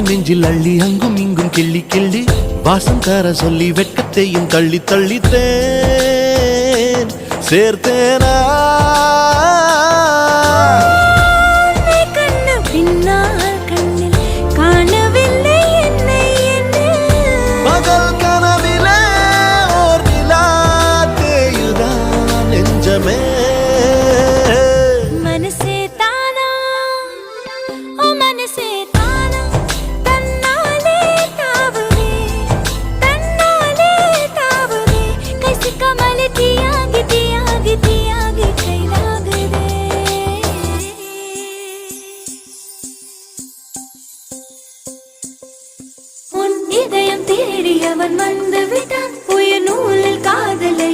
நெஞ்சில் அள்ளி அங்கும் இங்கும் கிள்ளி கிள்ளி வாசம் தர சொல்லி வெட்கத்தையும் தள்ளி தள்ளித்தேன் சேர்த்தேனா பகல் கனவிலே ஓர் நிலா தேயுதான் நெஞ்சமே இதயம் தேடியவன் வந்து விட்டான் உயிர் நூலில் காதலை